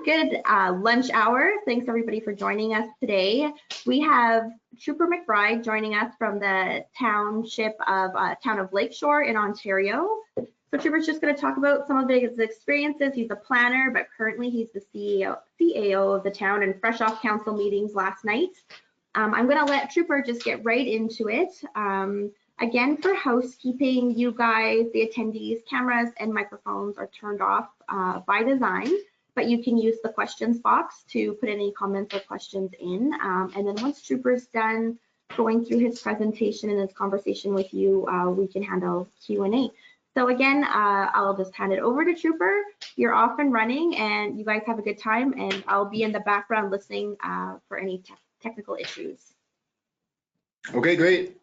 Good lunch hour. Thanks everybody for joining us today. We have Truper McBride joining us from the township of Town of Lakeshore in Ontario. So Truper's just going to talk about some of his experiences. He's a planner, but currently he's the CAO of the town and fresh off council meetings last night. I'm going to let Truper just get right into it. Again, for housekeeping, you guys, the attendees, cameras and microphones are turned off by design, but you can use the questions box to put any comments or questions in. And then once Truper's done going through his presentation and his conversation with you, we can handle Q&A. So again, I'll just hand it over to Truper. You're off and running and you guys have a good time, and I'll be in the background listening for any technical issues. Okay, great.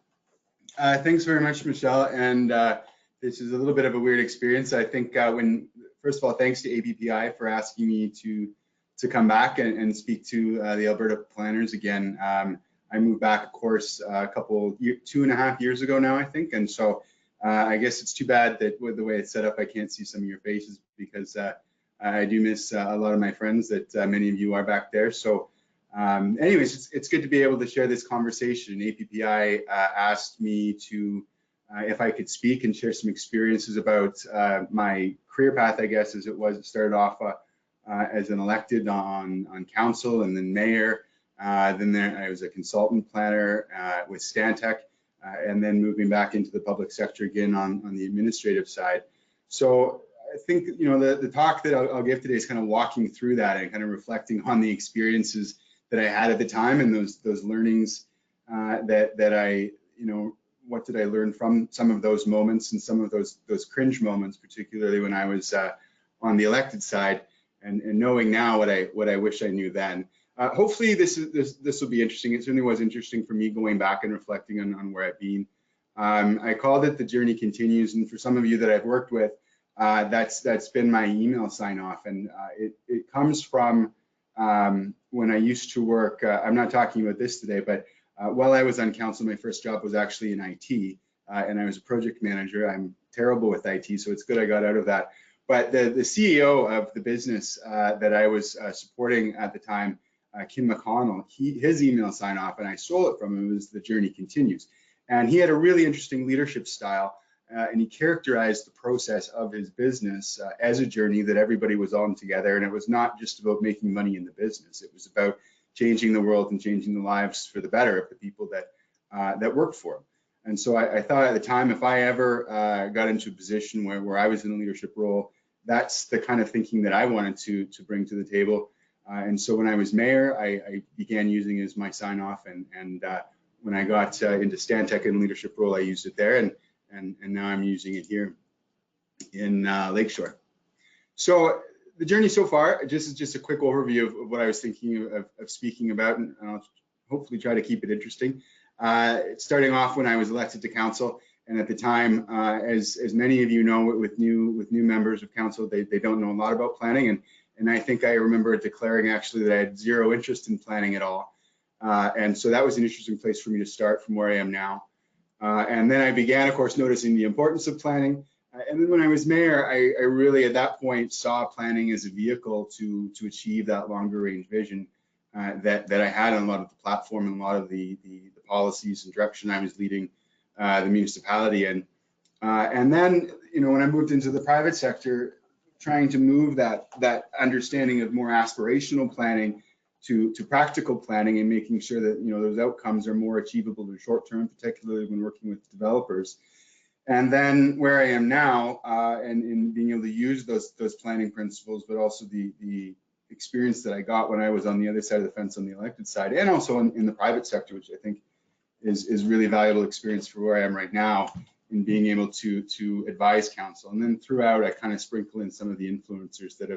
Thanks very much, Michelle. And this is a little bit of a weird experience. I think first of all, thanks to APPI for asking me to come back and speak to the Alberta planners again. I moved back, of course, two and a half years ago now, I think. And so I guess it's too bad that with the way it's set up, I can't see some of your faces, because I do miss a lot of my friends that many of you are back there. So anyways, it's good to be able to share this conversation. APPI asked me to, if I could speak and share some experiences about my career path, I guess, as it was. It started off as an elected on council and then mayor. Then I was a consultant planner with Stantec, and then moving back into the public sector again on the administrative side. So I think, the talk that I'll give today is kind of walking through that and kind of reflecting on the experiences that I had at the time and those learnings that I, what did I learn from some of those moments and some of those cringe moments, particularly when I was on the elected side, and knowing now what I wish I knew then. Hopefully this will be interesting. It certainly was interesting for me going back and reflecting on where I've been. I called it The Journey Continues, and for some of you that I've worked with, that's been my email sign off, and it comes from when I used to work. I'm not talking about this today, but while I was on council, my first job was actually in IT, and I was a project manager. I'm terrible with IT, so it's good I got out of that. But the CEO of the business that I was supporting at the time, Kim McConnell, his email sign off, and I stole it from him, was The Journey Continues. And he had a really interesting leadership style, and he characterized the process of his business as a journey that everybody was on together. And it was not just about making money in the business. It was about changing the world and changing the lives for the better of the people that worked for him. And so I thought at the time, if I ever got into a position where I was in a leadership role, that's the kind of thinking that I wanted to bring to the table. And so when I was mayor, I began using it as my sign off, and when I got into Stantec in leadership role, I used it there, and now I'm using it here in Lakeshore. So the journey so far, just a quick overview of what I was thinking of speaking about, and I'll hopefully try to keep it interesting. Starting off when I was elected to council, and at the time, as many of you know, with new members of council, they don't know a lot about planning, and I think I remember declaring actually that I had zero interest in planning at all. And so that was an interesting place for me to start from where I am now. And then I began, of course, noticing the importance of planning. And then when I was mayor, I really at that point saw planning as a vehicle to achieve that longer range vision that I had on a lot of the platform and a lot of the policies and direction I was leading the municipality in. And then, when I moved into the private sector, trying to move that understanding of more aspirational planning to practical planning, and making sure that those outcomes are more achievable in the short term, particularly when working with developers. And then where I am now, and in being able to use those planning principles, but also the experience that I got when I was on the other side of the fence on the elected side, and also in the private sector, which I think is really valuable experience for where I am right now in being able to advise council. And then throughout, I kind of sprinkle in some of the influencers that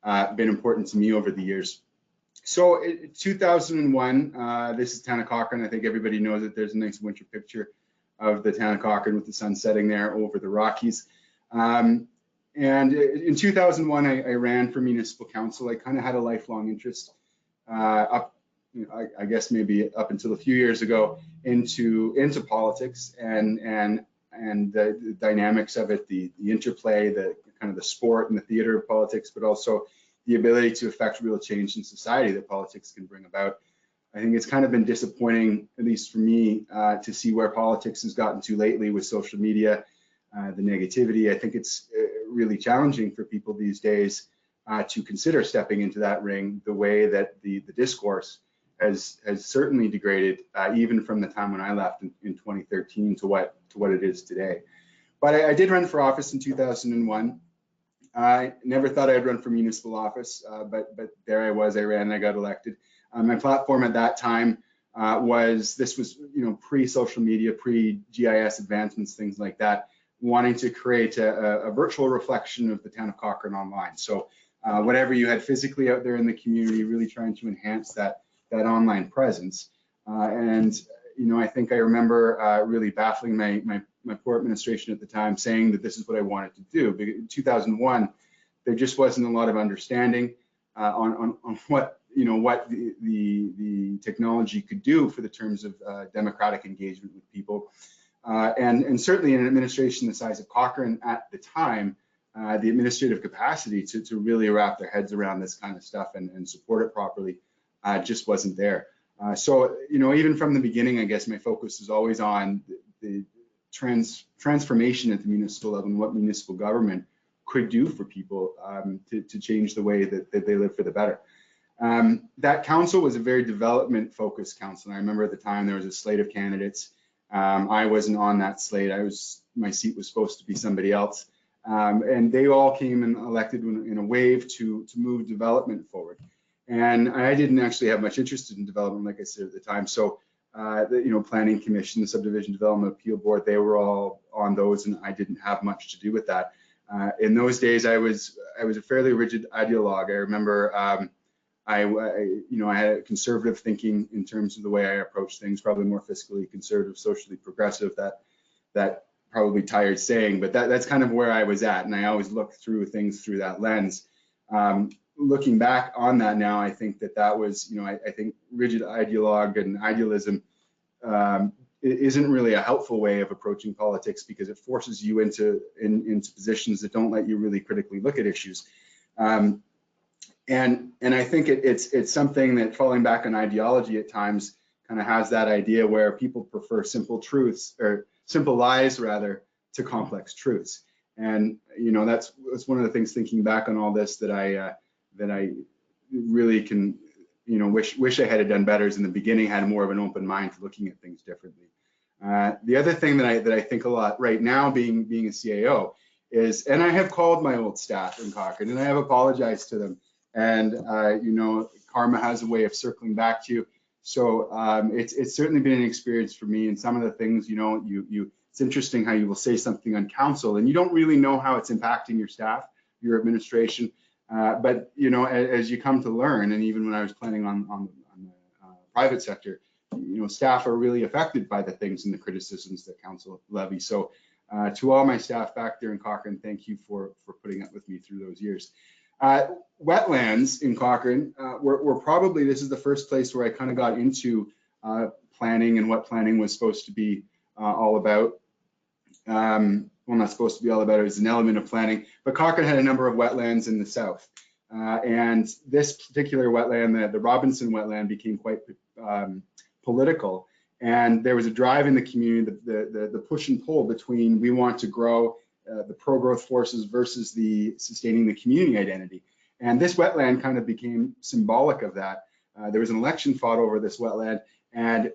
have been important to me over the years. So in 2001, this is Town of Cochrane. I think everybody knows that there's a nice winter picture of the Town of Cochrane with the sun setting there over the Rockies. And in 2001, I ran for municipal council. I kind of had a lifelong interest I guess maybe up until a few years ago into politics and the dynamics of it, the interplay, the kind of the sport and the theater of politics, but also the ability to affect real change in society that politics can bring about. I think it's kind of been disappointing, at least for me, to see where politics has gotten to lately with social media, the negativity. I think it's really challenging for people these days to consider stepping into that ring the way that the discourse has certainly degraded, even from the time when I left in 2013 to what it is today. But I did run for office in 2001. I never thought I'd run for municipal office, but there I was. I ran and I got elected. My platform at that time was pre-social media, pre-GIS advancements, things like that, wanting to create a virtual reflection of the town of Cochrane online. So whatever you had physically out there in the community, really trying to enhance that online presence. I think I remember really baffling my poor administration at the time, saying that this is what I wanted to do. Because in 2001, there just wasn't a lot of understanding on what the technology could do for the terms of democratic engagement with people. And certainly in an administration the size of Cochrane at the time, the administrative capacity to really wrap their heads around this kind of stuff and support it properly just wasn't there. So even from the beginning, I guess my focus is always on the transformation at the municipal level and what municipal government could do for people to change the way that they live for the better. That council was a very development-focused council. And I remember at the time there was a slate of candidates. I wasn't on that slate. My seat was supposed to be somebody else. And they all came and elected in a wave to move development forward. And I didn't actually have much interest in development, like I said at the time. So, the Planning Commission, the Subdivision Development Appeal Board, they were all on those, and I didn't have much to do with that. In those days, I was a fairly rigid ideologue. I remember I had conservative thinking in terms of the way I approach things, probably more fiscally conservative, socially progressive. That probably tired saying, but that's kind of where I was at, and I always looked through things through that lens. Looking back on that now, I think that was, I think rigid ideologue and idealism isn't really a helpful way of approaching politics, because it forces you into positions that don't let you really critically look at issues. And I think it's something that, falling back on ideology at times, kind of has that idea where people prefer simple truths, or simple lies rather, to complex truths. And that's one of the things, thinking back on all this, that I really can wish I had done better is in the beginning, had more of an open mind to looking at things differently. The other thing that I think a lot right now, being a CAO, is, and I have called my old staff in Cochrane and I have apologized to them, and karma has a way of circling back to you. So it's certainly been an experience for me. And some of the things, it's interesting how you will say something on council and you don't really know how it's impacting your staff, your administration. But as you come to learn, and even when I was planning on the private sector, staff are really affected by the things and the criticisms that council levies. So to all my staff back there in Cochrane, thank you for putting up with me through those years. Wetlands in Cochrane were probably, this is the first place where I kind of got into planning and what planning was supposed to be all about. Well, not supposed to be all about, it was an element of planning, but Cochrane had a number of wetlands in the south. And this particular wetland, the Robinson wetland, became quite political. And there was a drive in the community, the push and pull between, we want to grow the pro-growth forces versus the sustaining the community identity. And this wetland kind of became symbolic of that. There was an election fought over this wetland, and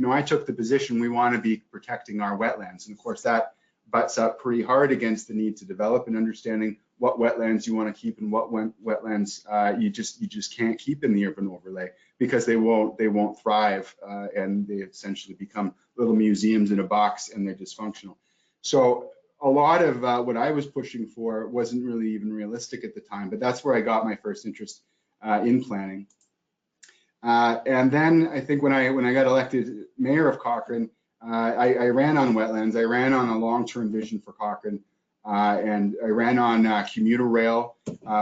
I took the position, we want to be protecting our wetlands. And of course that butts up pretty hard against the need to develop and understanding what wetlands you want to keep and what wetlands you just can't keep in the urban overlay, because they won't thrive, and they essentially become little museums in a box, and they're dysfunctional. So a lot of what I was pushing for wasn't really even realistic at the time, but that's where I got my first interest in planning. And then I think when I got elected mayor of Cochrane, I ran on wetlands. I ran on a long-term vision for Cochrane, and I ran on commuter rail,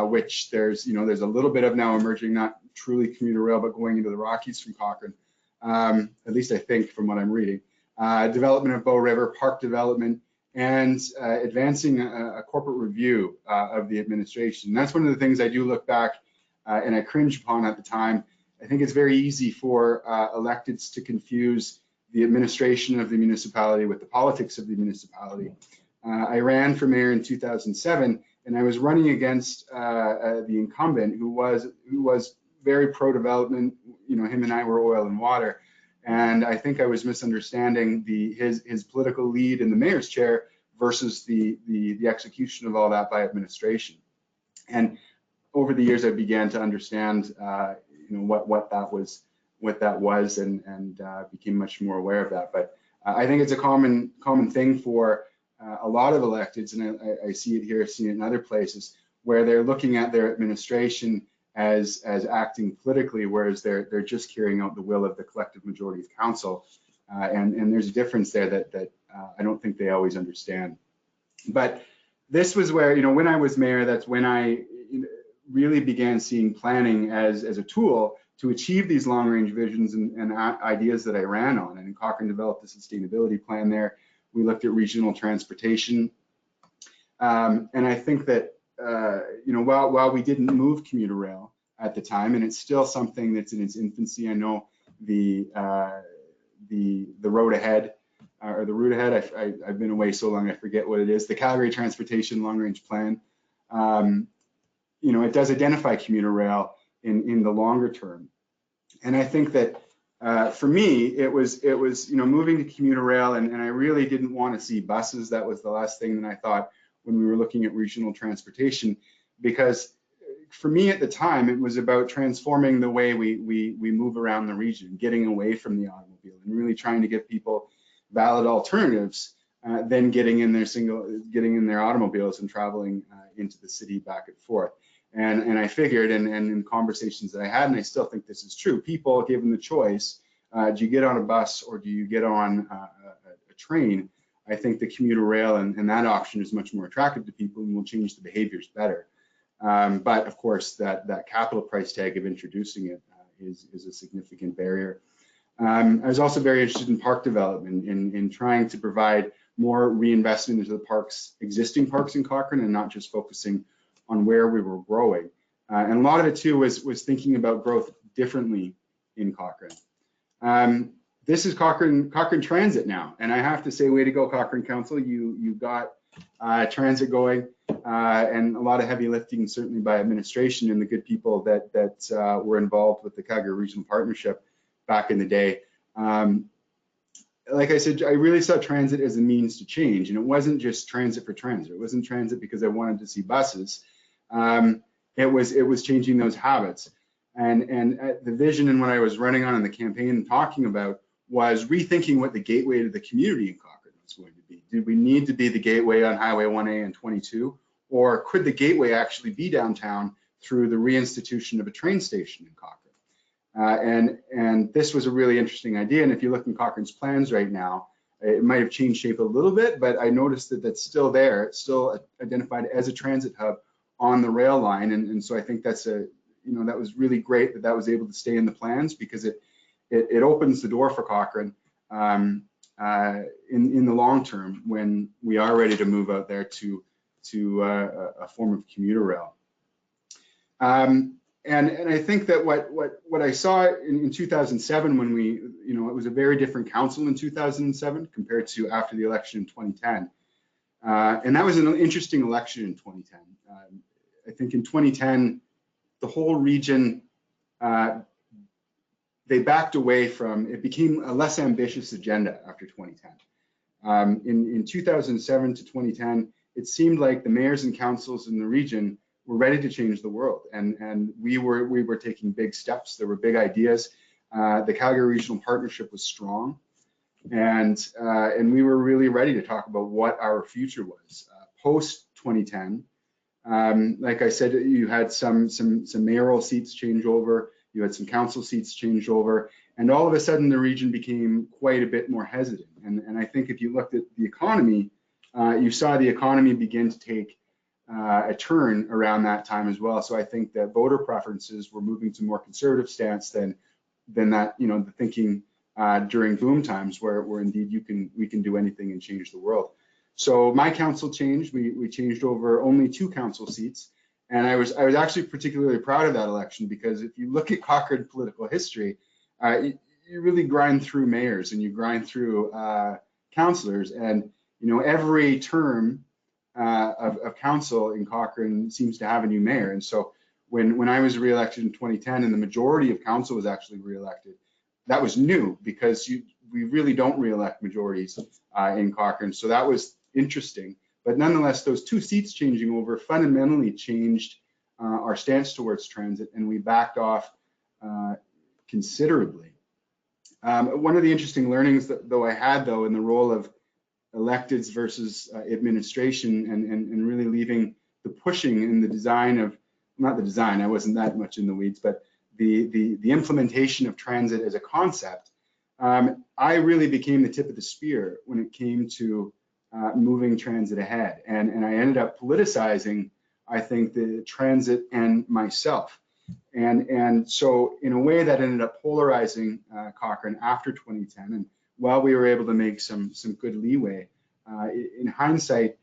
which there's a little bit of now emerging, not truly commuter rail, but going into the Rockies from Cochrane, at least I think from what I'm reading. Development of Bow River, park development, and advancing a corporate review of the administration. And that's one of the things I do look back and I cringe upon at the time. I think it's very easy for electeds to confuse the administration of the municipality with the politics of the municipality. I ran for mayor in 2007, and I was running against the incumbent who was very pro-development. You know, him and I were oil and water. And I think I was misunderstanding his political lead in the mayor's chair versus the execution of all that by administration. And over the years, I began to understand, you know, what that was, and became much more aware of that. But I think it's a common thing for a lot of electeds, and I see it here, I've seen it in other places, where they're looking at their administration as acting politically, whereas they're just carrying out the will of the collective majority of council. And there's a difference there that I don't think they always understand. But this was where, you know, when I was mayor, that's when I really began seeing planning as a tool to achieve these long-range visions and ideas that I ran on. And Cochrane developed a sustainability plan there. We looked at regional transportation. And I think that, you know, while we didn't move commuter rail at the time, and it's still something that's in its infancy, I know the road ahead, or the route ahead, I've been away so long I forget what it is, the Calgary Transportation Long Range Plan. You know, it does identify commuter rail in the longer term. And I think that for me, it was, you know, moving to commuter rail, and I really didn't want to see buses. That was the last thing that I thought when we were looking at regional transportation, because for me at the time, it was about transforming the way we move around the region, getting away from the automobile and really trying to give people valid alternatives than getting in their automobiles and traveling into the city back and forth. And I figured, and in conversations that I had, and I still think this is true, people given the choice, do you get on a bus or do you get on a train? I think the commuter rail and that option is much more attractive to people and will change the behaviors better. But of course, that capital price tag of introducing it is a significant barrier. I was also very interested in park development, in trying to provide more reinvestment into the existing parks in Cochrane, and not just focusing on where we were growing. And a lot of it too was thinking about growth differently in Cochrane. This is Cochrane Transit now, and I have to say, way to go, Cochrane Council. You got transit going, and a lot of heavy lifting certainly by administration and the good people that were involved with the Calgary Regional Partnership back in the day. Like I said, I really saw transit as a means to change, and it wasn't just transit for transit. It wasn't transit because I wanted to see buses. It was changing those habits. And the vision and what I was running on in the campaign and talking about was rethinking what the gateway to the community in Cochrane was going to be. Did we need to be the gateway on Highway 1A and 22, or could the gateway actually be downtown through the reinstitution of a train station in Cochrane? And this was a really interesting idea. And if you look in Cochrane's plans right now, it might have changed shape a little bit, but I noticed that that's still there. It's still identified as a transit hub on the rail line. And so I think that's that was really great that was able to stay in the plans, because it opens the door for Cochrane in the long term when we are ready to move out there to a form of commuter rail. And I think that what I saw in 2007, when it was a very different council in 2007 compared to after the election in 2010. And that was an interesting election in 2010. I think in 2010, the whole region, they backed away from, it became a less ambitious agenda after 2010. In 2007 to 2010, it seemed like the mayors and councils in the region were ready to change the world, and we were taking big steps. There were big ideas. The Calgary Regional Partnership was strong, and we were really ready to talk about what our future was post 2010. Like I said, you had some mayoral seats change over, you had some council seats change over, and all of a sudden the region became quite a bit more hesitant. And I think if you looked at the economy, you saw the economy begin to take a turn around that time as well. So I think that voter preferences were moving to more conservative stance than that, the thinking during boom times where indeed we can do anything and change the world. So my council changed. We changed over only 2 council seats. And I was actually particularly proud of that election, because if you look at Cochrane political history, you really grind through mayors and you grind through councillors, and every term of council in Cochrane seems to have a new mayor. And so when I was reelected in 2010 and the majority of council was actually reelected, that was new, because we really don't reelect majorities in Cochrane. So that was interesting. But nonetheless, those 2 seats changing over fundamentally changed our stance towards transit, and we backed off considerably. One of the interesting learnings that I had in the role of electeds versus administration, and really leaving the pushing in the design of, not the design, I wasn't that much in the weeds, but the implementation of transit as a concept, I really became the tip of the spear when it came to moving transit ahead. And I ended up politicizing, I think, the transit and myself. And so in a way that ended up polarizing Cochrane after 2010. And while we were able to make some good leeway, in hindsight,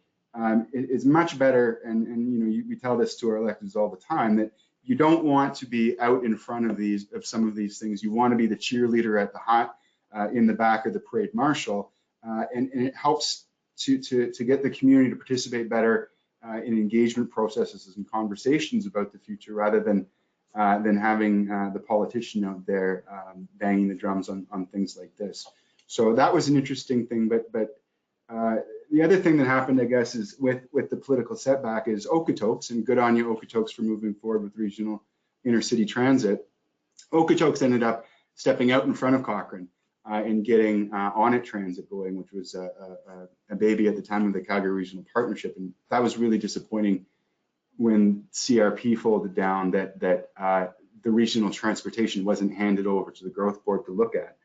it's much better, and we tell this to our electeds all the time, that you don't want to be out in front of some of these things. You want to be the cheerleader at the hot, in the back of the parade marshal, and it helps to get the community to participate better in engagement processes and conversations about the future, rather than having the politician out there banging the drums on things like this. So that was an interesting thing. But the other thing that happened, I guess, is with the political setback is Okotoks, and good on you, Okotoks, for moving forward with regional intercity transit. Okotoks ended up stepping out in front of Cochrane and getting on-it transit going, which was a baby at the time of the Calgary Regional Partnership. And that was really disappointing when CRP folded down, that the regional transportation wasn't handed over to the growth board to look at,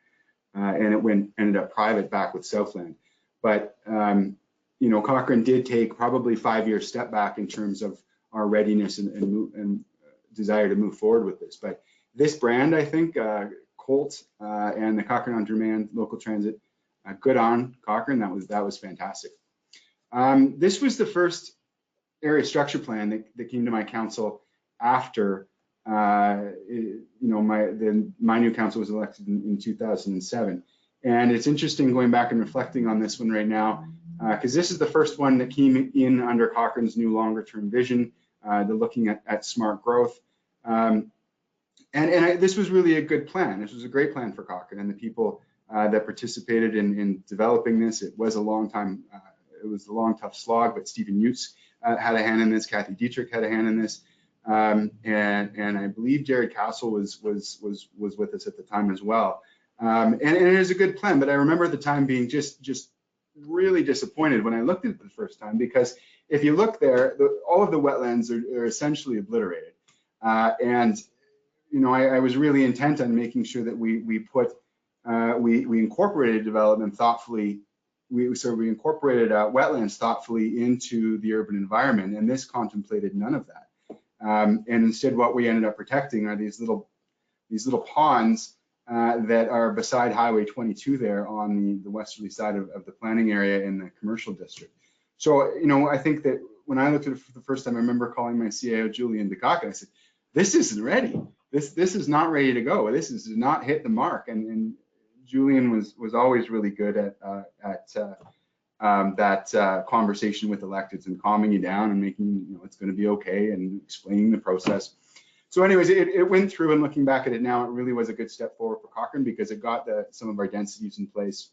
and it ended up private back with Southland. But Cochrane did take probably 5-year step back in terms of our readiness and desire to move forward with this. But this brand, I think, Colt and the Cochrane On Demand local transit, good on Cochrane. That was fantastic. This was the first area structure plan that came to my council after my new council was elected in 2007. And it's interesting going back and reflecting on this one right now, because this is the first one that came in under Cochrane's new longer term vision, the looking at smart growth. This was really a good plan. This was a great plan for Cochrane and the people that participated in developing this. It was a long time, it was a long, tough slog, but Stephen Utes had a hand in this. Kathy Dietrich had a hand in this. And I believe Jared Castle was with us at the time as well. And it is a good plan, but I remember at the time being just really disappointed when I looked at it the first time, because if you look there, all of the wetlands are essentially obliterated. And I was really intent on making sure that we incorporated development thoughtfully. We incorporated wetlands thoughtfully into the urban environment, and this contemplated none of that. And instead, what we ended up protecting are these little ponds that are beside Highway 22 there on the westerly side of the planning area in the commercial district. So, I think that when I looked at it for the first time, I remember calling my CAO, Julian DeCock, and I said, this isn't ready. This is not ready to go. This is not hit the mark. And Julian was always really good at that conversation with electeds and calming you down and making, it's going to be okay, and explaining the process. So anyways, it went through, and looking back at it now, it really was a good step forward for Cochrane, because it got some of our densities in place.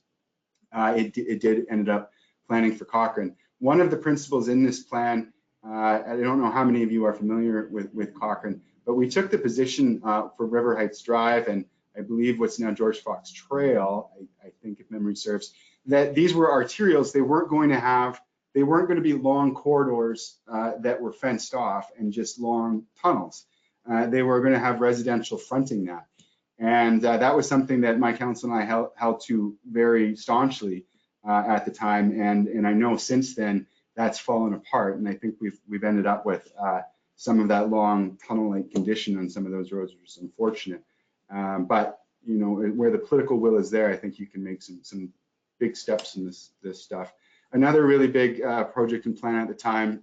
It did ended up planning for Cochrane. One of the principles in this plan, I don't know how many of you are familiar with Cochrane, but we took the position for River Heights Drive, and I believe what's now George Fox Trail, I think if memory serves, that these were arterials. They weren't going to be long corridors that were fenced off and just long tunnels. They were going to have residential fronting that. And that was something that my council and I held to very staunchly at the time. And I know since then that's fallen apart. And I think we've ended up with some of that long tunnel-like condition on some of those roads, which is unfortunate. But where the political will is there, I think you can make some big steps in this stuff. Another really big project and plan at the time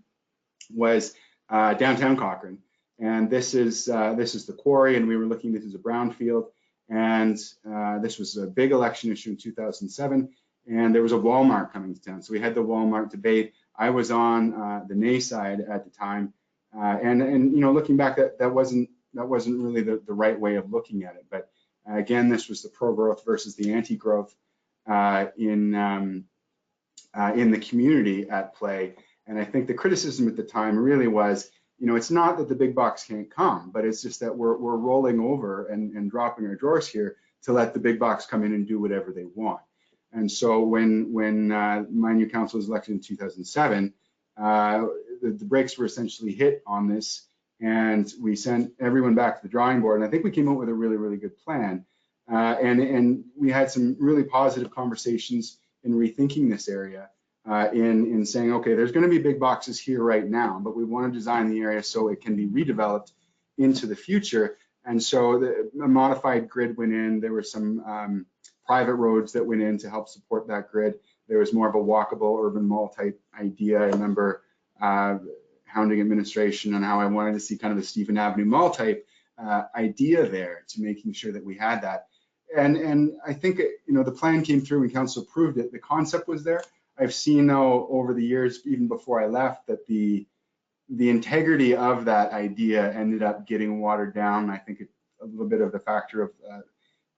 was downtown Cochrane. And this is the quarry, and we were looking, this is a brownfield, and this was a big election issue in 2007, and there was a Walmart coming to town. So we had the Walmart debate. I was on the nay side at the time, and you know, looking back, that wasn't really the right way of looking at it. But again, this was the pro-growth versus the anti-growth in the community at play. And I think the criticism at the time really was, you know, it's not that the big box can't come, but it's just that we're rolling over and dropping our drawers here to let the big box come in and do whatever they want. And so when my new council was elected in 2007, the brakes were essentially hit on this, and we sent everyone back to the drawing board. And I think we came up with a really, really good plan. And we had some really positive conversations in rethinking this area, in saying, okay, there's going to be big boxes here right now, but we want to design the area so it can be redeveloped into the future. And so a modified grid went in. There were some private roads that went in to help support that grid. There was more of a walkable urban mall type idea. I remember hounding administration on how I wanted to see kind of a Stephen Avenue Mall type idea there, to making sure that we had that. And I think, you know, the plan came through and council approved it. The concept was there. I've seen though over the years, even before I left, that the integrity of that idea ended up getting watered down. I think a little bit of the factor of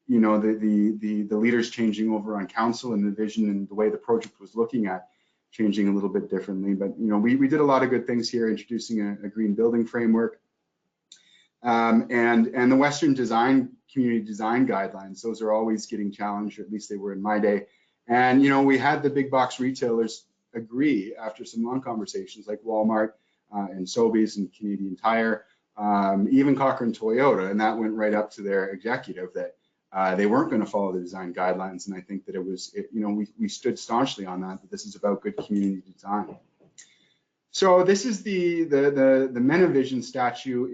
you know, the leaders changing over on council, and the vision and the way the project was looking at changing a little bit differently. But you know, we did a lot of good things here, introducing a green building framework, and the Western community design guidelines. Those are always getting challenged, or at least they were in my day. And you know, we had the big box retailers agree after some long conversations, like Walmart and Sobeys and Canadian Tire, even Cochrane Toyota, and that went right up to their executive that they weren't going to follow the design guidelines. And I think that you know, we stood staunchly on that this is about good community design. So this is the Menavision statue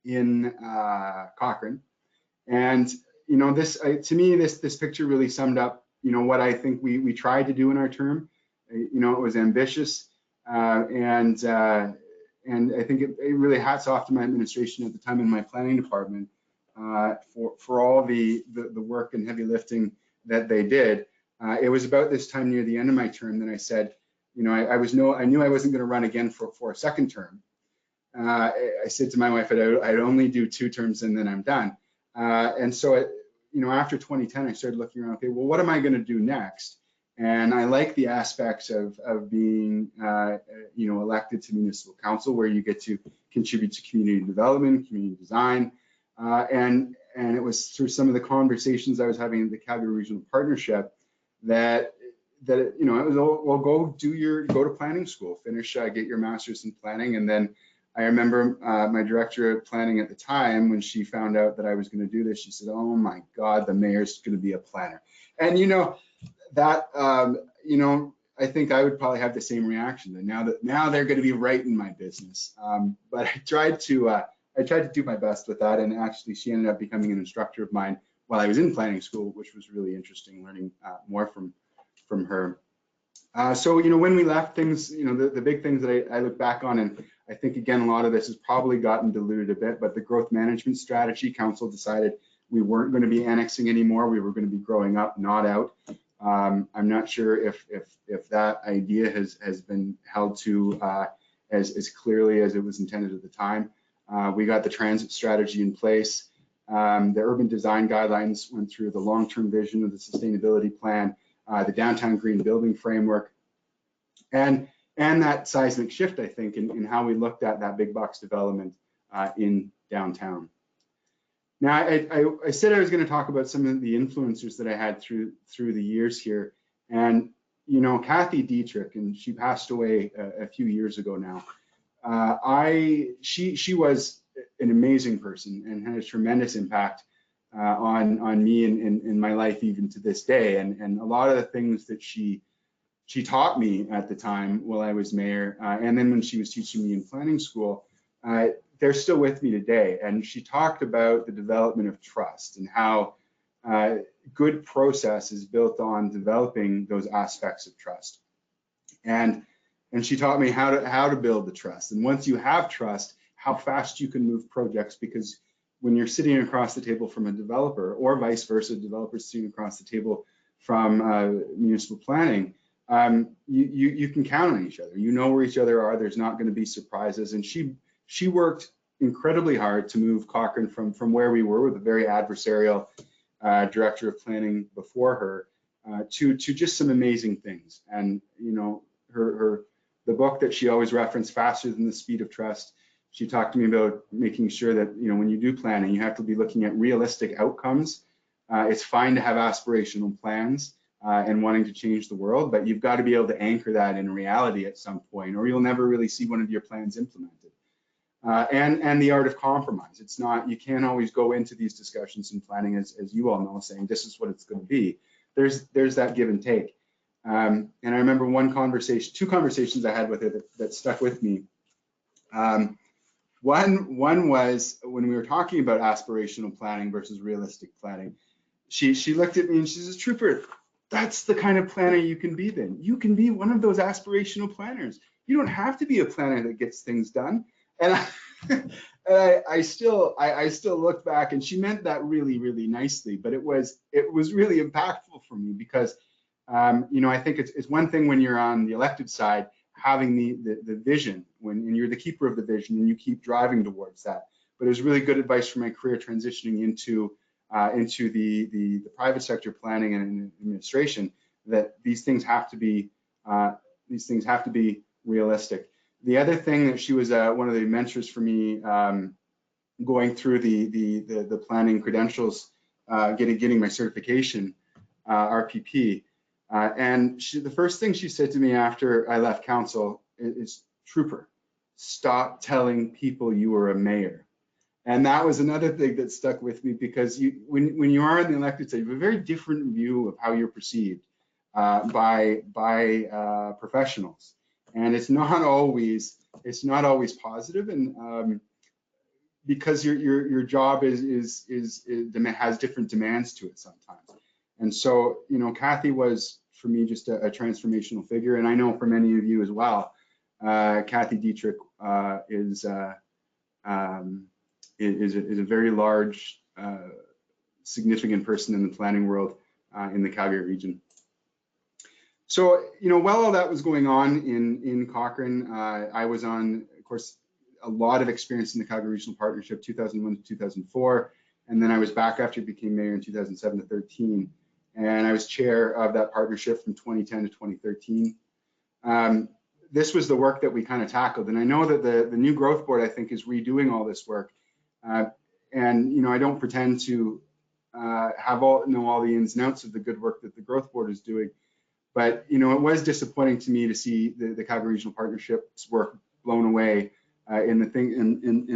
in Cochrane, and you know, this to me, this picture really summed up, you know, what I think we tried to do in our term. You know, it was ambitious, and I think it really hats off to my administration at the time in my planning department for all the work and heavy lifting that they did. It was about this time near the end of my term that I said, you know, I knew I wasn't going to run again for a second term. I said to my wife that I'd only do 2 terms and then I'm done. And so, you know, after 2010, I started looking around, okay, well, what am I going to do next? And I like the aspects of being, you know, elected to municipal council, where you get to contribute to community development, community design. And it was through some of the conversations I was having at the Calgary Regional Partnership that you know, it was, well, go to planning school, finish, get your master's in planning. And then I remember my director of planning at the time, when she found out that I was going to do this, she said, oh my God, the mayor's going to be a planner. And you know, that, you know, I think I would probably have the same reaction, that now they're going to be right in my business. But I tried to do my best with that, and actually she ended up becoming an instructor of mine while I was in planning school, which was really interesting, learning more from her. So, you know, when we left, things, you know, the big things that I look back on, and I think, again, a lot of this has probably gotten diluted a bit, but the growth management strategy, council decided we weren't going to be annexing anymore. We were going to be growing up, not out. I'm not sure if that idea has been held to as clearly as it was intended at the time. We got the transit strategy in place. The urban design guidelines went through, the long-term vision of the sustainability plan, the downtown green building framework, and that seismic shift, I think, in how we looked at that big box development in downtown. Now, I said I was going to talk about some of the influencers that I had through the years here, and you know, Kathy Dietrich, and she passed away a few years ago now. She was an amazing person and had a tremendous impact on me in my life, even to this day. And a lot of the things that she taught me at the time while I was mayor, and then when she was teaching me in planning school, they're still with me today. And she talked about the development of trust and how good process is built on developing those aspects of trust. And she taught me how to build the trust. And once you have trust, how fast you can move projects, because when you're sitting across the table from a developer, or vice versa, developers sitting across the table from municipal planning, you can count on each other. You know where each other are. There's not going to be surprises. And she worked incredibly hard to move Cochrane from where we were, with a very adversarial director of planning before her, to just some amazing things. And you know, the book that she always referenced, Faster Than the Speed of Trust, she talked to me about making sure that, you know, when you do planning, you have to be looking at realistic outcomes. It's fine to have aspirational plans and wanting to change the world, but you've got to be able to anchor that in reality at some point, or you'll never really see one of your plans implemented. And the art of compromise. It's not, you can't always go into these discussions in planning, as you all know, saying this is what it's going to be. There's that give and take. And I remember two conversations I had with her that stuck with me. One was when we were talking about aspirational planning versus realistic planning. She looked at me and she says, "Truper, that's the kind of planner you can be then. You can be one of those aspirational planners. You don't have to be a planner that gets things done." And I still look back, and she meant that really, really nicely, but it was really impactful for me, because you know, I think it's one thing when you're on the elected side, having the vision, when you're the keeper of the vision and you keep driving towards that. But it was really good advice for my career transitioning into the private sector planning and administration, that these things have to be realistic. The other thing that she was one of the mentors for me, going through the planning credentials, getting my certification, RPP. And the first thing she said to me after I left council is, "Truper, stop telling people you were a mayor." And that was another thing that stuck with me, because when you are in the elected side, you have a very different view of how you're perceived by professionals, and it's not always positive, and because your job has different demands to it sometimes. And so, you know, Kathy was for me just a transformational figure, and I know for many of you as well. Kathy Dietrich is a very large, significant person in the planning world in the Calgary region. So, you know, while all that was going on in Cochrane, I was on, of course, a lot of experience in the Calgary Regional Partnership, 2001 to 2004, and then I was back after I became mayor in 2007 to 13, and I was chair of that partnership from 2010 to 2013. This was the work that we kind of tackled, and I know that the new growth board, I think, is redoing all this work. And you know, I don't pretend to know all the ins and outs of the good work that the growth board is doing, but you know, it was disappointing to me to see the Calgary Regional Partnership's work blown away in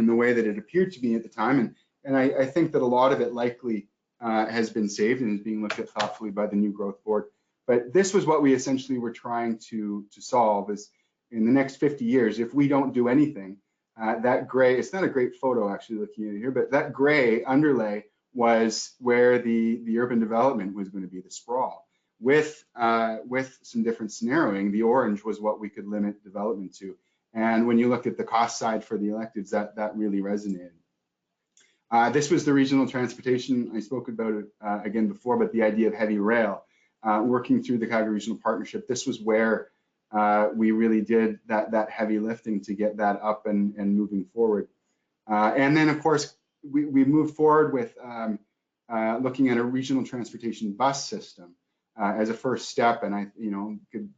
the way that it appeared to me at the time, and I think that a lot of it likely has been saved and is being looked at thoughtfully by the new growth board. But this was what we essentially were trying to solve, is in the next 50 years, if we don't do anything, that gray, it's not a great photo actually looking at it here, but that gray underlay was where the urban development was going to be, the sprawl. With some different scenarioing, the orange was what we could limit development to. And when you look at the cost side for the electives, that really resonated. This was the regional transportation. I spoke about it again before, but the idea of heavy rail, working through the Calgary Regional Partnership, this was where we really did that heavy lifting to get that up and moving forward. And then, of course, we moved forward with looking at a regional transportation bus system as a first step. And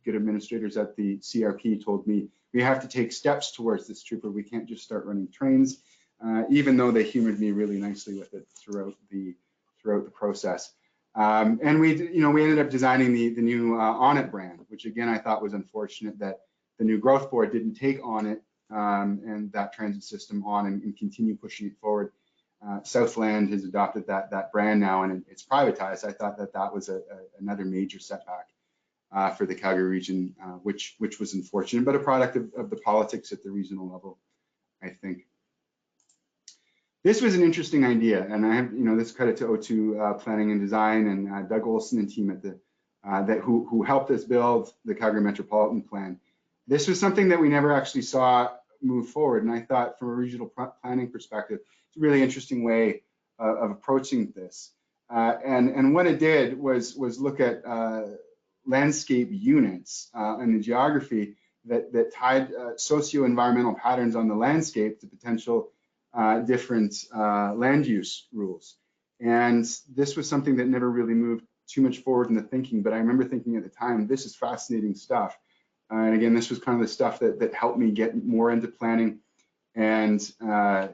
good administrators at the CRP told me we have to take steps towards this, Truper. We can't just start running trains, even though they humored me really nicely with it throughout the process. And we ended up designing the new On It brand, which again I thought was unfortunate that the new growth board didn't take On It and that transit system on and continue pushing it forward. Southland has adopted that brand now, and it's privatized. I thought that was another major setback for the Calgary region, which was unfortunate, but a product of the politics at the regional level, I think. This was an interesting idea, and I have, this credit to O2 Planning and Design and Doug Olson and team at the who helped us build the Calgary Metropolitan Plan. This was something that we never actually saw move forward, and I thought from a regional planning perspective, it's a really interesting way of approaching this. And what it did was look at landscape units and the geography that tied socio-environmental patterns on the landscape to potential different land use rules. And this was something that never really moved too much forward in the thinking, but I remember thinking at the time, this is fascinating stuff. And again, this was kind of the stuff that helped me get more into planning. And I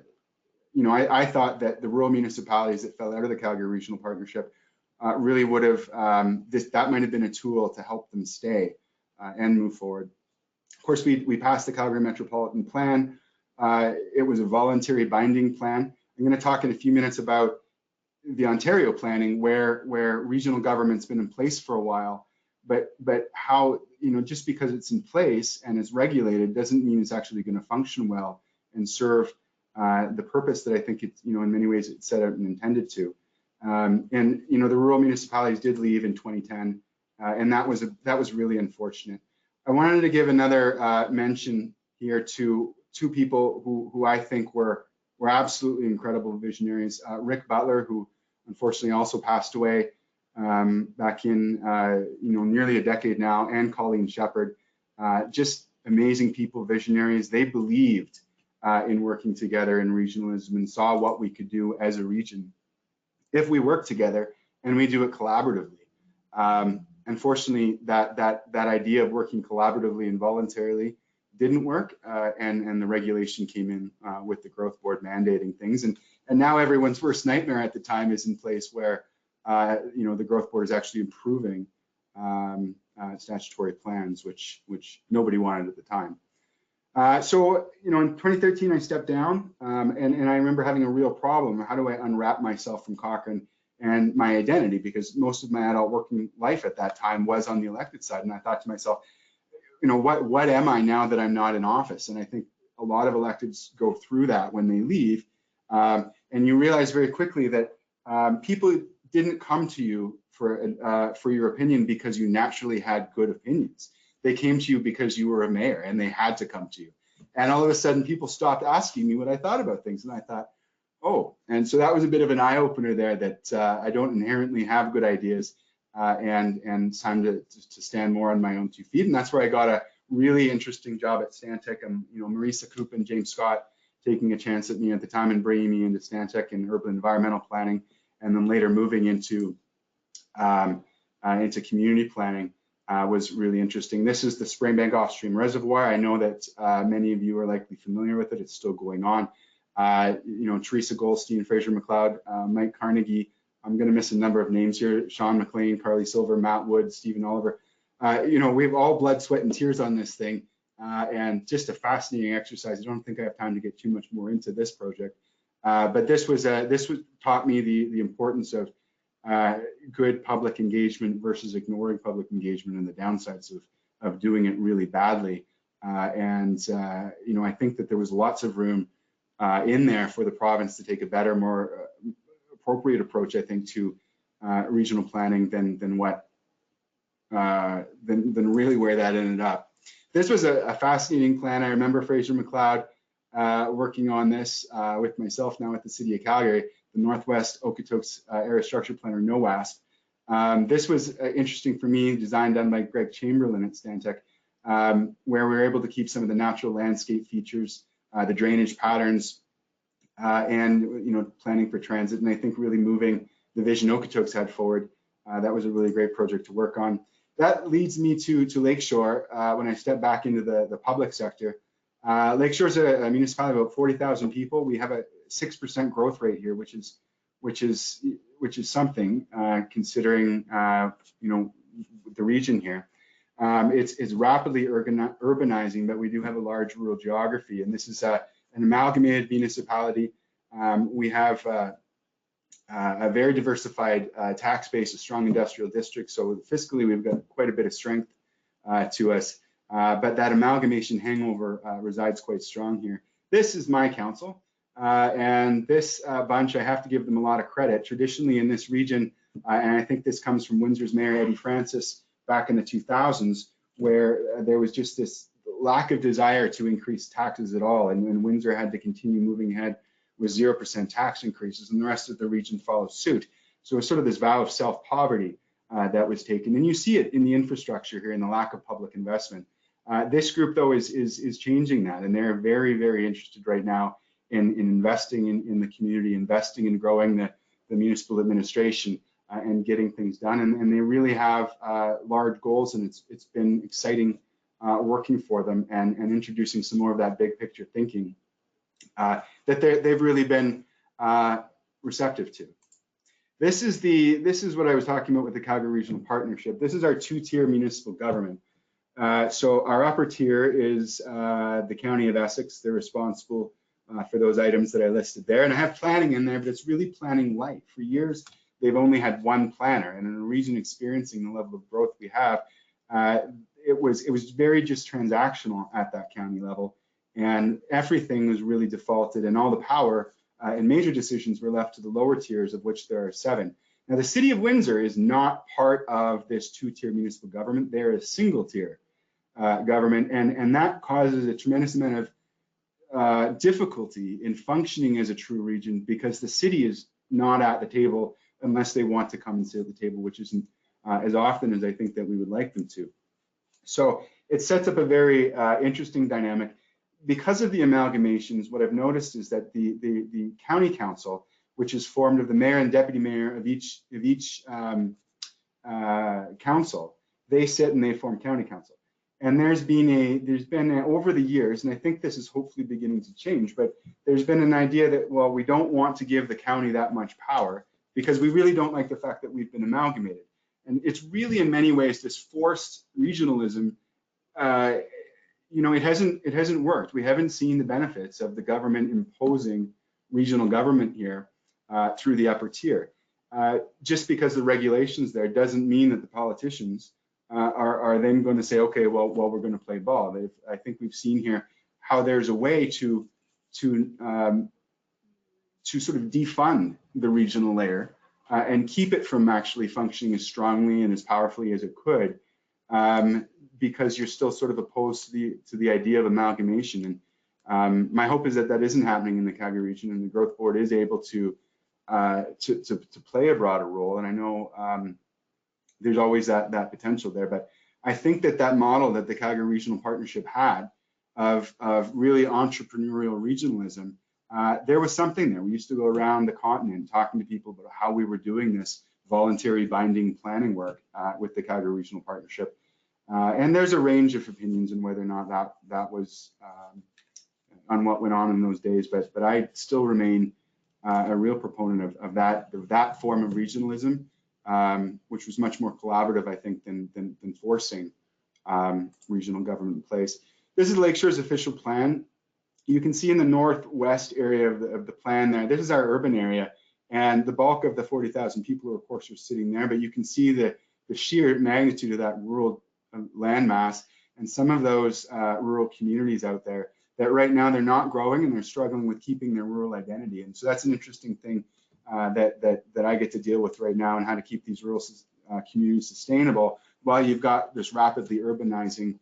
thought that the rural municipalities that fell out of the Calgary Regional Partnership really would have, that might have been a tool to help them stay and move forward. Of course, we passed the Calgary Metropolitan Plan. It was a voluntary binding plan. I'm going to talk in a few minutes about the Ontario planning, where regional government's been in place for a while, but how, just because it's in place and it's regulated doesn't mean it's actually going to function well and serve the purpose that I think it's, in many ways it's set out and intended to. And the rural municipalities did leave in 2010, and that was really unfortunate. I wanted to give another mention here to two people who I think were absolutely incredible visionaries. Rick Butler, who unfortunately also passed away back in nearly a decade now, and Colleen Shepherd, just amazing people, visionaries. They believed in working together in regionalism and saw what we could do as a region if we work together and we do it collaboratively. Unfortunately, that idea of working collaboratively and voluntarily didn't work, and the regulation came in with the growth board mandating things, and now everyone's worst nightmare at the time is in place, where the growth board is actually improving statutory plans, which nobody wanted at the time. So in 2013 I stepped down, and I remember having a real problem. How do I unwrap myself from Cochrane and my identity? Because most of my adult working life at that time was on the elected side, and I thought to myself, what am I now that I'm not in office? And I think a lot of electeds go through that when they leave, and you realize very quickly that people didn't come to you for your opinion because you naturally had good opinions. They came to you because you were a mayor and they had to come to you. And all of a sudden people stopped asking me what I thought about things, and I thought, oh, and so that was a bit of an eye opener there, that I don't inherently have good ideas. And it's time to stand more on my own 2 feet, and that's where I got a really interesting job at Stantec. And Marisa Coop and James Scott taking a chance at me at the time and bringing me into Stantec and urban environmental planning, and then later moving into community planning was really interesting. This is the Springbank off-stream reservoir. I know that many of you are likely familiar with it. It's still going on. Teresa Goldstein, Fraser McLeod, Mike Carnegie. I'm going to miss a number of names here. Sean McLean, Carly Silver, Matt Wood, Stephen Oliver. We've all blood, sweat, and tears on this thing, and just a fascinating exercise. I don't think I have time to get too much more into this project, but this taught me the importance of good public engagement versus ignoring public engagement, and the downsides of doing it really badly. I think that there was lots of room in there for the province to take a better, more appropriate approach, I think, to regional planning than really where that ended up. This was a fascinating plan. I remember Fraser McLeod working on this with myself now at the City of Calgary, the Northwest Okotoks Area Structure Plan, or NOWASP. This was interesting for me, design done by Greg Chamberlain at Stantec, where we were able to keep some of the natural landscape features, the drainage patterns, and planning for transit, and I think really moving the vision Okotoks had forward. That was a really great project to work on. That leads me to Lakeshore. When I step back into the public sector, Lakeshore is a municipality of about 40,000 people. We have a 6% growth rate here, which is something considering the region here. It's rapidly urbanizing, but we do have a large rural geography, and this is an amalgamated municipality. We have a very diversified tax base, a strong industrial district, so fiscally we've got quite a bit of strength to us, but that amalgamation hangover resides quite strong here. This is my council. And this bunch, I have to give them a lot of credit. Traditionally in this region, and I think this comes from Windsor's Mayor Eddie Francis back in the 2000s, where there was just this lack of desire to increase taxes at all. And Windsor had to continue moving ahead with 0% tax increases, and the rest of the region followed suit. So it's sort of this vow of self-poverty that was taken. And you see it in the infrastructure here, in the lack of public investment. This group, though, is changing that, and they're very, very interested right now in investing in the community, investing in growing the municipal administration and getting things done. And they really have large goals, and it's been exciting working for them and introducing some more of that big picture thinking that they've really been receptive to. This is what I was talking about with the Calgary Regional Partnership. This is our two-tier municipal government. So our upper tier is the County of Essex. They're responsible for those items that I listed there. And I have planning in there, but it's really planning light. For years, they've only had one planner. And in a region experiencing the level of growth we have, it was very just transactional at that county level. And everything was really defaulted, and all the power and major decisions were left to the lower tiers, of which there are 7. Now, the City of Windsor is not part of this two-tier municipal government. They're a single-tier government, and that causes a tremendous amount of difficulty in functioning as a true region, because the city is not at the table unless they want to come and sit at the table, which isn't as often as I think that we would like them to. So it sets up a very interesting dynamic. Because of the amalgamations, what I've noticed is that the county council, which is formed of the mayor and deputy mayor of each council, they sit and they form county council. And there's been over the years, and I think this is hopefully beginning to change, but there's been an idea that, well, we don't want to give the county that much power because we really don't like the fact that we've been amalgamated. And it's really in many ways this forced regionalism. You know, it hasn't worked. We haven't seen the benefits of the government imposing regional government here through the upper tier. Just because the regulations there doesn't mean that the politicians are then going to say, okay, well, we're going to play ball. I think we've seen here how there's a way to sort of defund the regional layer and keep it from actually functioning as strongly and as powerfully as it could. Because you're still sort of opposed to the idea of amalgamation. And my hope is that that isn't happening in the Calgary region, and the Growth Board is able to play a broader role. And I know there's always that potential there, but I think that model that the Calgary Regional Partnership had of really entrepreneurial regionalism, there was something there. We used to go around the continent talking to people about how we were doing this voluntary binding planning work with the Calgary Regional Partnership. And there's a range of opinions on whether or not that was on what went on in those days, but I still remain a real proponent of that form of regionalism, which was much more collaborative, I think, than forcing regional government in place. This is Lakeshore's official plan. You can see in the northwest area of the plan there, this is our urban area, and the bulk of the 40,000 people, of course, are sitting there, but you can see the sheer magnitude of that rural landmass and some of those rural communities out there that right now they're not growing and they're struggling with keeping their rural identity. And so that's an interesting thing that I get to deal with right now, and how to keep these rural communities sustainable while you've got this rapidly urbanizing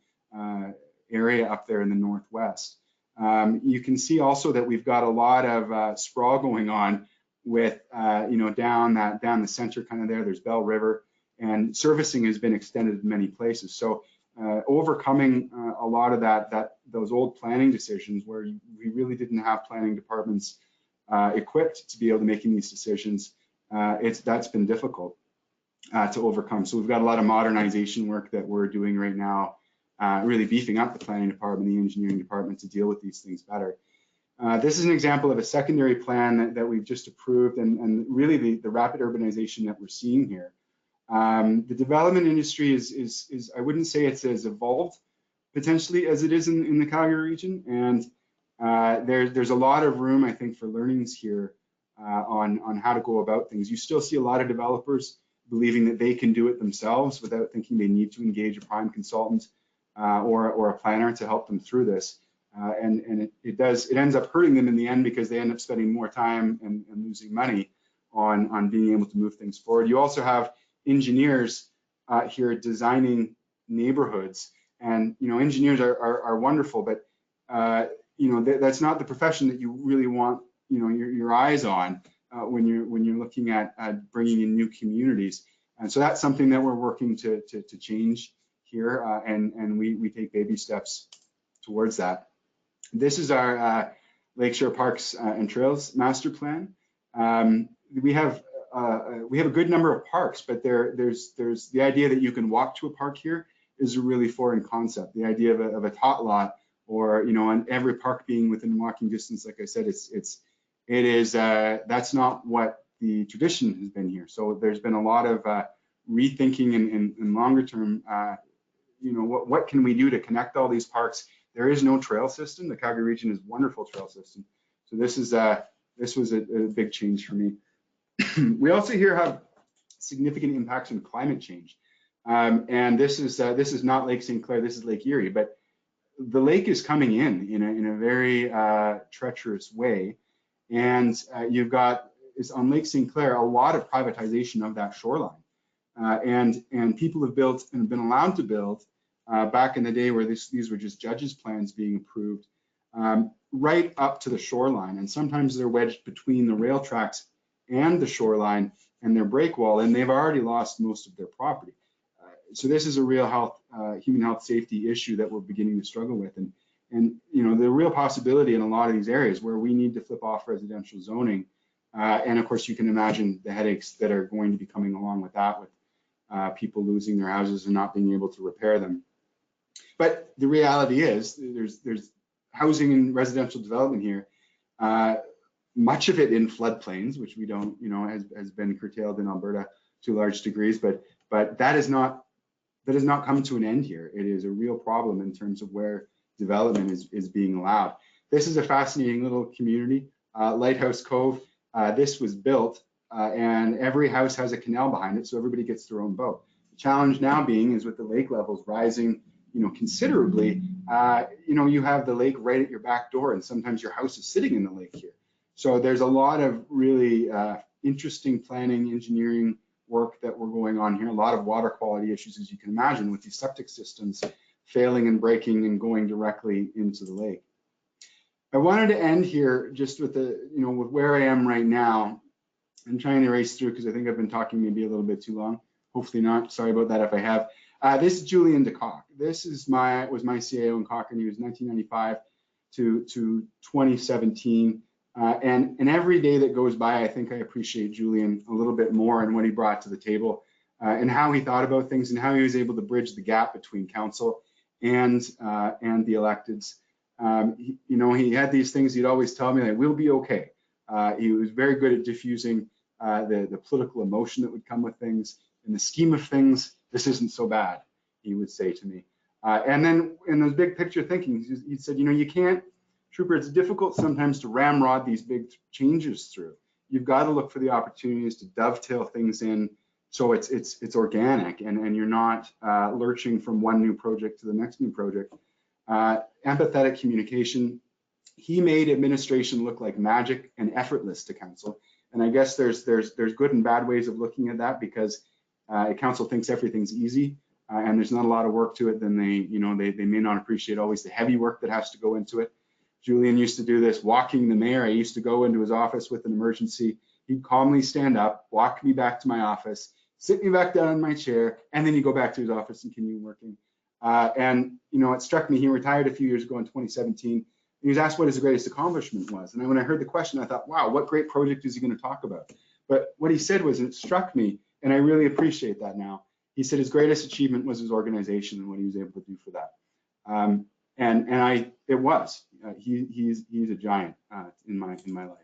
area up there in the northwest. You can see also that we've got a lot of sprawl going on with down the center kind of there. There's Bell River, and servicing has been extended in many places. So overcoming a lot of those old planning decisions where we really didn't have planning departments equipped to be able to making these decisions, that's been difficult to overcome. So we've got a lot of modernization work that we're doing right now, really beefing up the planning department, the engineering department to deal with these things better. This is an example of a secondary plan that we've just approved, and really the rapid urbanization that we're seeing here. The development industry is I wouldn't say it's as evolved potentially as it is in the Calgary region, and there's a lot of room, I think, for learnings here on how to go about things. You still see a lot of developers believing that they can do it themselves without thinking they need to engage a prime consultant or a planner to help them through this. and it ends up hurting them in the end because they end up spending more time and losing money on being able to move things forward. You also have engineers here designing neighborhoods, and engineers are wonderful, but that's not the profession that you really want your eyes on when you're looking at bringing in new communities. And so that's something that we're working to change here, and we take baby steps towards that. This is our Lakeshore Parks and Trails Master Plan. We have a good number of parks, but there's the idea that you can walk to a park here is a really foreign concept. The idea of a tot lot, or on every park being within walking distance, like I said, that's not what the tradition has been here. So there's been a lot of rethinking and longer term. What can we do to connect all these parks? There is no trail system. The Calgary region is a wonderful trail system. So this was a big change for me. We also here have significant impacts on climate change. And this is not Lake St. Clair, this is Lake Erie, but the lake is coming in a very treacherous way. And you've got, on Lake St. Clair, a lot of privatization of that shoreline. And people have built and have been allowed to build back in the day where these were just judges' plans being approved, right up to the shoreline. And sometimes they're wedged between the rail tracks and the shoreline and their break wall, and they've already lost most of their property. So this is a real human health safety issue that we're beginning to struggle with. And the real possibility in a lot of these areas where we need to flip off residential zoning. And of course, you can imagine the headaches that are going to be coming along with that, with people losing their houses and not being able to repair them. But the reality is there's housing and residential development here, much of it in floodplains, which we don't, has been curtailed in Alberta to large degrees, but that has not come to an end here. It is a real problem in terms of where development is being allowed. This is a fascinating little community, Lighthouse Cove. This was built and every house has a canal behind it, so everybody gets their own boat. The challenge now being is with the lake levels rising, considerably, you have the lake right at your back door, and sometimes your house is sitting in the lake here. So there's a lot of really interesting planning, engineering work that we're going on here. A lot of water quality issues, as you can imagine, with these septic systems failing and breaking and going directly into the lake. I wanted to end here just with with where I am right now. I'm trying to race through because I think I've been talking maybe a little bit too long. Hopefully not. Sorry about that if I have. This is Julian DeCock. This was my CAO in Cochrane. He was 1995 to 2017. And every day that goes by, I think I appreciate Julian a little bit more and what he brought to the table, and how he thought about things and how he was able to bridge the gap between council and the electeds. He had these things he'd always tell me, like, we'll be okay. He was very good at diffusing the political emotion that would come with things. In the scheme of things, this isn't so bad, he would say to me. And then in those big picture thinking, he said, you can't, Truper, it's difficult sometimes to ramrod these big changes through. You've got to look for the opportunities to dovetail things in so it's organic and you're not lurching from one new project to the next new project. Empathetic communication. He made administration look like magic and effortless to council. And I guess there's good and bad ways of looking at that, because council thinks everything's easy and there's not a lot of work to it. Then they may not appreciate always the heavy work that has to go into it. Julian used to do this, walking the mayor. I used to go into his office with an emergency. He'd calmly stand up, walk me back to my office, sit me back down in my chair, and then he'd go back to his office and continue working. It struck me, he retired a few years ago in 2017. He was asked what his greatest accomplishment was. And when I heard the question, I thought, wow, what great project is he going to talk about? But what he said was, and it struck me, and I really appreciate that now. He said his greatest achievement was his organization and what he was able to do for that. He's a giant in my life.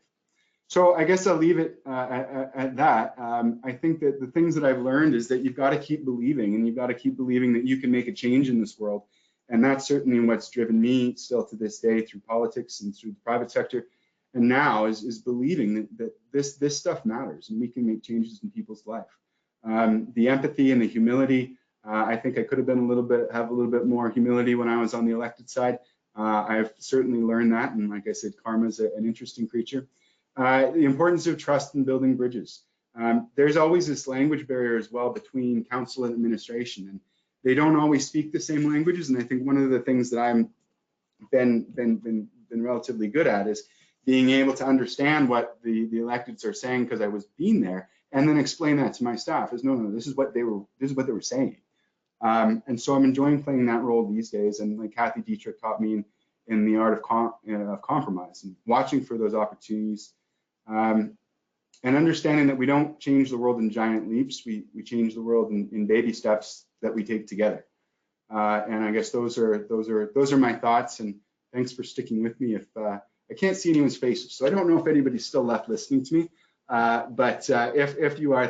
So I guess I'll leave it at that. I think that the things that I've learned is that you've got to keep believing, and you've got to keep believing that you can make a change in this world. And that's certainly what's driven me still to this day through politics and through the private sector. And now is believing that this stuff matters and we can make changes in people's life. The empathy and the humility, I think I could have been have a little bit more humility when I was on the elected side. I've certainly learned that, and like I said, karma is an interesting creature. The importance of trust in building bridges. There's always this language barrier as well between council and administration, and they don't always speak the same languages. And I think one of the things that I'm been relatively good at is being able to understand what the electeds are saying, because I was being there, and then explain that to my staff as no, this is what they were saying. And so I'm enjoying playing that role these days. And like Kathy Dietrich taught me in the art of compromise, and watching for those opportunities, and understanding that we don't change the world in giant leaps. We change the world in baby steps that we take together. And I guess those are my thoughts. And thanks for sticking with me. If I can't see anyone's faces, so I don't know if anybody's still left listening to me. But if you are,